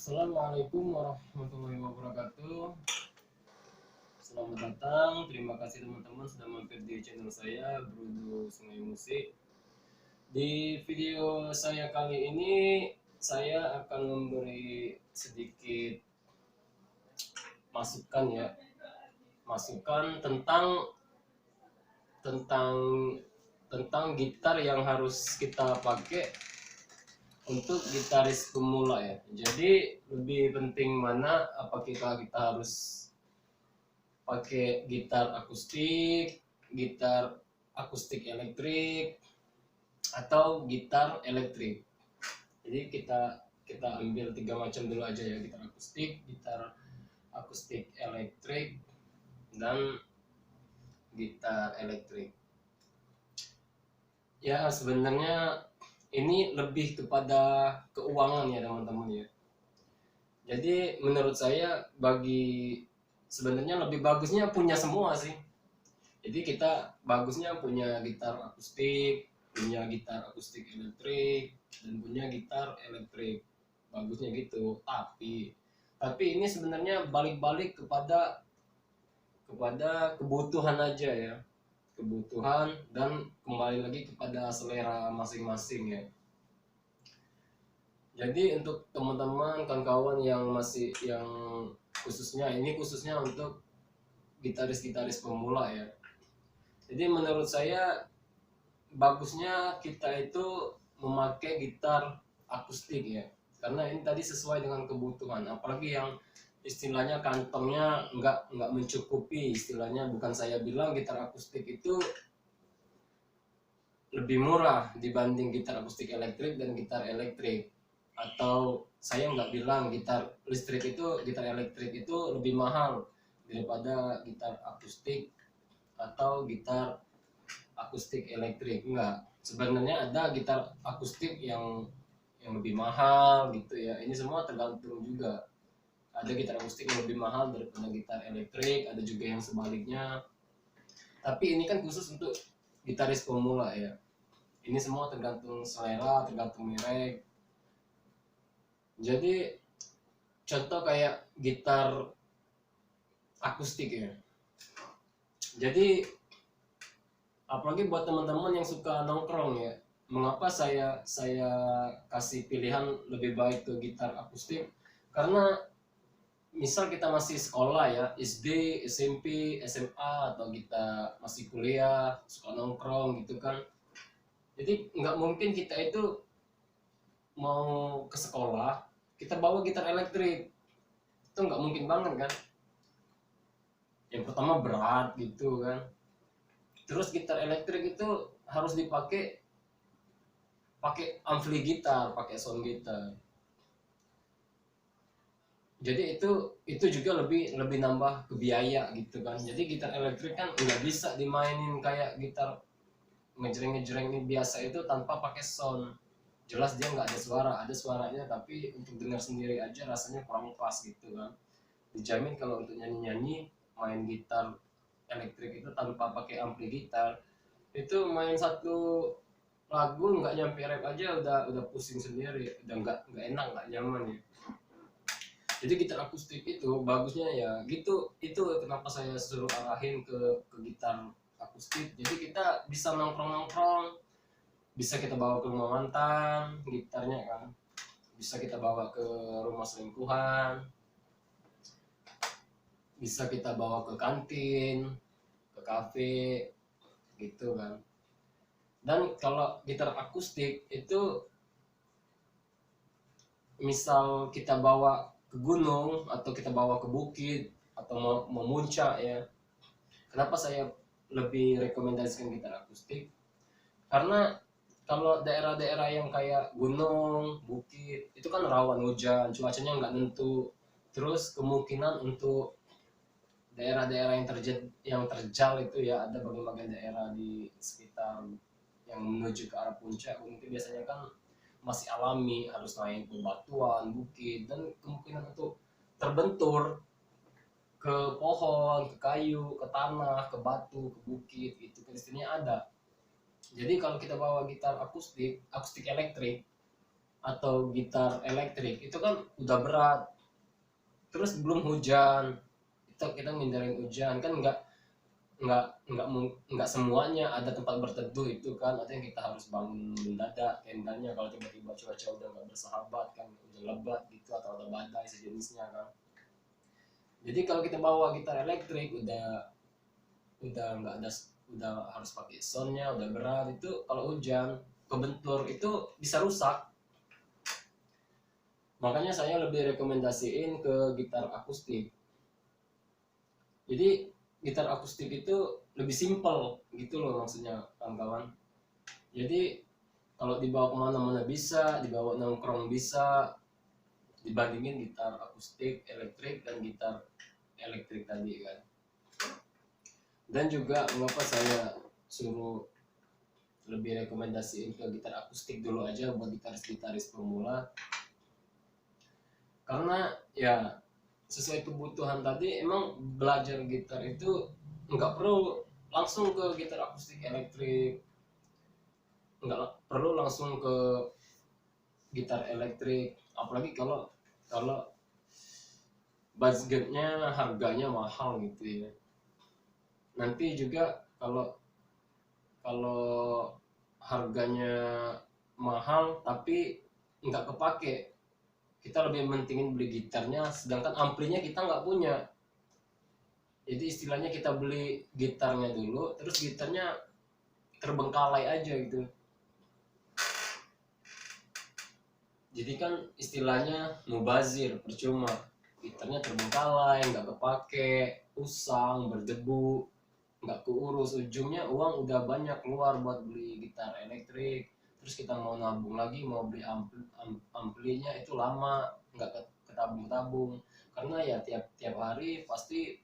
Assalamualaikum warahmatullahi wabarakatuh. Selamat datang, terima kasih teman-teman sudah mampir di channel saya Brudo Sungai Musik. Di video saya kali ini saya akan memberi sedikit masukan ya, masukan tentang tentang tentang gitar yang harus kita pakai untuk gitaris pemula ya. Jadi lebih penting mana, apakah kita harus pakai gitar akustik elektrik atau gitar elektrik. Jadi kita kita ambil tiga macam dulu aja ya, gitar akustik elektrik dan gitar elektrik. Ya sebenarnya ini lebih kepada keuangan ya teman-teman ya. Jadi menurut saya sebenarnya lebih bagusnya punya semua sih. Jadi kita bagusnya punya gitar akustik elektrik, dan punya gitar elektrik. Bagusnya gitu. Tapi ini sebenarnya balik-balik kepada kebutuhan aja ya. Kebutuhan dan kembali lagi kepada selera masing-masing ya. Jadi untuk teman-teman kawan-kawan yang khususnya untuk gitaris-gitaris pemula ya. Jadi menurut saya bagusnya kita itu memakai gitar akustik ya. Karena ini tadi sesuai dengan kebutuhan. Apalagi yang istilahnya kantongnya nggak mencukupi, istilahnya bukan saya bilang gitar akustik itu lebih murah dibanding gitar akustik elektrik dan gitar elektrik, atau saya nggak bilang gitar elektrik itu lebih mahal daripada gitar akustik atau gitar akustik elektrik. Enggak, sebenarnya ada gitar akustik yang lebih mahal gitu ya. Ini semua tergantung juga, ada gitar akustik yang lebih mahal daripada gitar elektrik, ada juga yang sebaliknya. Tapi ini kan khusus untuk gitaris pemula ya. Ini semua tergantung selera, tergantung merek. Jadi contoh kayak gitar akustik ya. Jadi apalagi buat teman-teman yang suka nongkrong ya. Mengapa saya kasih pilihan lebih baik ke gitar akustik? Karena misal kita masih sekolah ya, SD, SMP, SMA, atau kita masih kuliah, suka nongkrong gitu kan. Jadi nggak mungkin kita itu mau ke sekolah kita bawa gitar elektrik, itu nggak mungkin banget kan. Yang pertama berat gitu kan, terus gitar elektrik itu harus pakai ampli gitar, pakai sound gitar. Jadi itu juga lebih nambah ke biaya gitu kan. Jadi gitar elektrik kan nggak bisa dimainin kayak gitar ngejreng ini biasa itu tanpa pakai sound. Jelas dia nggak ada suaranya, tapi untuk dengar sendiri aja rasanya kurang pas gitu kan. Dijamin kalau untuk nyanyi main gitar elektrik itu tanpa pakai ampli gitar, itu main satu lagu nggak nyampe rap aja udah pusing sendiri, udah nggak enak, nggak nyaman ya. Jadi gitar akustik itu bagusnya ya gitu. Itu kenapa saya suruh arahin ke gitar akustik. Jadi kita bisa nongkrong, bisa kita bawa ke rumah mantan gitarnya kan, bisa kita bawa ke rumah selingkuhan, bisa kita bawa ke kantin, ke kafe gitu kan. Dan kalau gitar akustik itu misal kita bawa ke gunung atau kita bawa ke bukit atau mau muncak ya. Kenapa saya lebih rekomendasikan gitar akustik? Karena kalau daerah-daerah yang kayak gunung, bukit, itu kan rawan hujan, cuacanya nggak nentu. Terus kemungkinan untuk daerah-daerah yang terjal itu ya, ada berbagai daerah di sekitar yang menuju ke arah puncak, mungkin biasanya kan masih alami, harus naik bebatuan, bukit, dan kemungkinan untuk terbentur ke pohon, ke kayu, ke tanah, ke batu, ke bukit, itu pastinya ada. Jadi kalau kita bawa gitar akustik elektrik, atau gitar elektrik itu kan udah berat, terus belum hujan, kita ngindarin hujan kan, nggak semuanya ada tempat berteduh itu kan, ada yang kita harus bangun mendadak tendanya kalau tiba-tiba cuaca udah nggak bersahabat kan, udah lebat gitu atau ada badai sejenisnya kan. Jadi kalau kita bawa gitar elektrik udah nggak ada, udah harus pakai soundnya udah berat, itu kalau hujan kebentur itu bisa rusak. Makanya saya lebih rekomendasiin ke gitar akustik. Jadi gitar akustik itu lebih simpel gitu loh maksudnya kawan-kawan. Jadi kalau dibawa kemana-mana bisa, dibawa nongkrong bisa, dibandingin gitar akustik elektrik dan gitar elektrik tadi kan. Dan juga mengapa saya suruh lebih rekomendasiin ke gitar akustik dulu aja buat gitaris-gitaris pemula, karena ya sesuai kebutuhan tadi, emang belajar gitar itu nggak perlu langsung ke gitar akustik elektrik, nggak perlu langsung ke gitar elektrik, apalagi kalau budgetnya harganya mahal gitu ya. Nanti juga kalau kalau harganya mahal tapi nggak kepake, kita lebih mentingin beli gitarnya sedangkan amplinya kita nggak punya. Jadi istilahnya kita beli gitarnya dulu terus gitarnya terbengkalai aja gitu, jadi kan istilahnya mubazir, percuma gitarnya terbengkalai nggak kepake, usang berdebu, nggak keurus, ujungnya uang udah banyak keluar buat beli gitar elektrik, terus kita mau nabung lagi mau beli amplinya itu lama, nggak ketabung-tabung, karena ya tiap hari pasti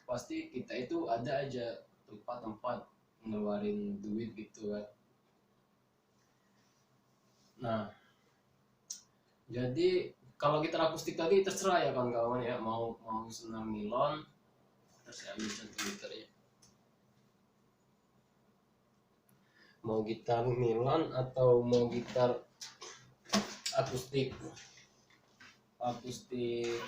pasti kita itu ada aja tempat-tempat ngeluarin duit gitu kan. Nah jadi kalau gitar akustik tadi terserah ya kawan-kawan ya, mau senar nilon, terus saya ambil contoh gitarnya, mau gitar nilon atau mau gitar akustik akustik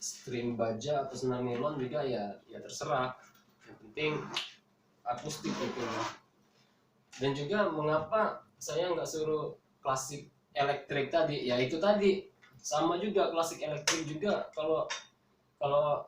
string baja atau senar nilon juga ya terserah, yang penting akustik gitu. Dan juga mengapa saya nggak suruh klasik elektrik tadi, ya itu tadi sama juga klasik elektrik juga, kalau kalau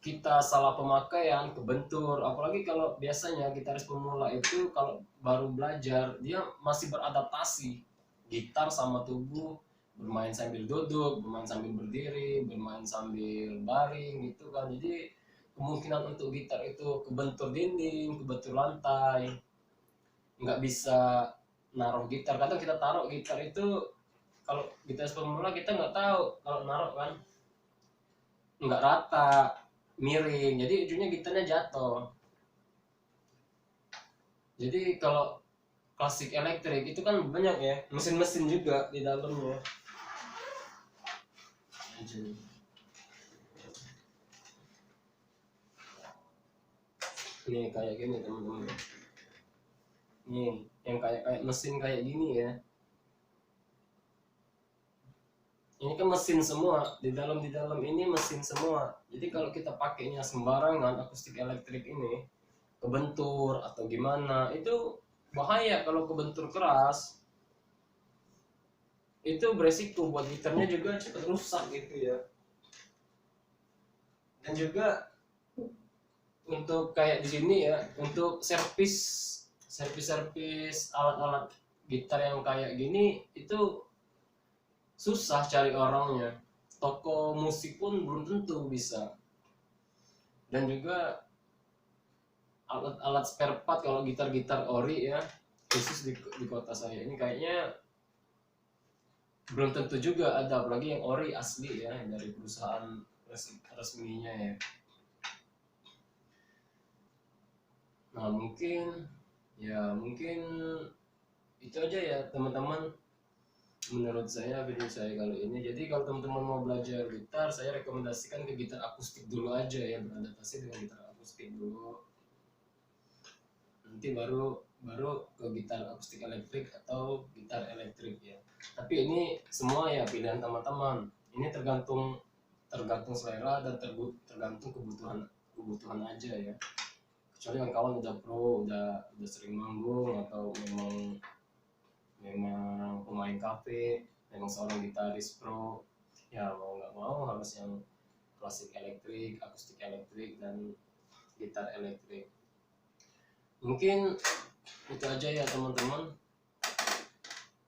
kita salah pemakaian kebentur, apalagi kalau biasanya gitaris pemula itu kalau baru belajar dia masih beradaptasi gitar sama tubuh, bermain sambil duduk, bermain sambil berdiri, bermain sambil baring gitu kan, jadi kemungkinan untuk gitar itu kebentur dinding, kebentur lantai, nggak bisa naruh gitar, kadang kita taruh gitar itu, kalau gitaris pemula kita nggak tahu kalau naruh kan nggak rata, miring, jadi ujungnya gitarnya jatuh. Jadi kalau klasik elektrik itu kan banyak ya mesin-mesin juga di dalamnya. Nih kayak gini teman-teman, nih yang kayak mesin kayak gini ya, ini kan mesin semua, di dalam ini mesin semua, jadi kalau kita pakainya sembarangan akustik elektrik ini kebentur atau gimana itu bahaya, kalau kebentur keras itu beresiko buat gitarnya juga cepat rusak gitu ya. Dan juga untuk kayak di sini ya, untuk servis alat-alat gitar yang kayak gini itu susah cari orangnya, toko musik pun belum tentu bisa. Dan juga alat-alat spare part kalau gitar-gitar ori ya, khusus di kota saya ini kayaknya belum tentu juga ada, apalagi yang ori asli ya dari perusahaan resminya ya. Nah mungkin itu aja ya teman-teman, menurut saya video saya kali ini. Jadi kalau teman-teman mau belajar gitar, saya rekomendasikan ke gitar akustik dulu aja ya, beradaptasi dengan gitar akustik dulu, nanti baru baru ke gitar akustik elektrik atau gitar elektrik ya. Tapi ini semua ya pilihan teman-teman, ini tergantung tergantung selera dan tergantung kebutuhan kebutuhan aja ya. Kecuali kan kawan udah pro, udah sering manggung, atau memang memang pemain kafe, memang seorang gitaris pro, ya mau nggak mau harus yang klasik elektrik, akustik elektrik, dan gitar elektrik. Mungkin itu aja ya teman-teman.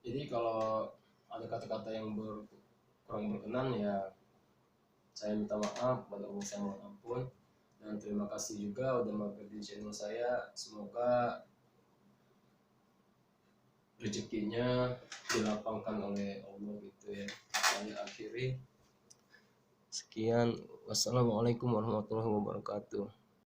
Jadi kalau ada kata-kata yang kurang berkenan ya saya minta maaf, pada umum saya mohon ampun, dan terima kasih juga udah mampir di channel saya. Semoga rezekinya dilapangkan oleh Allah gitu ya. Saya akhiri, sekian, wassalamualaikum warahmatullahi wabarakatuh.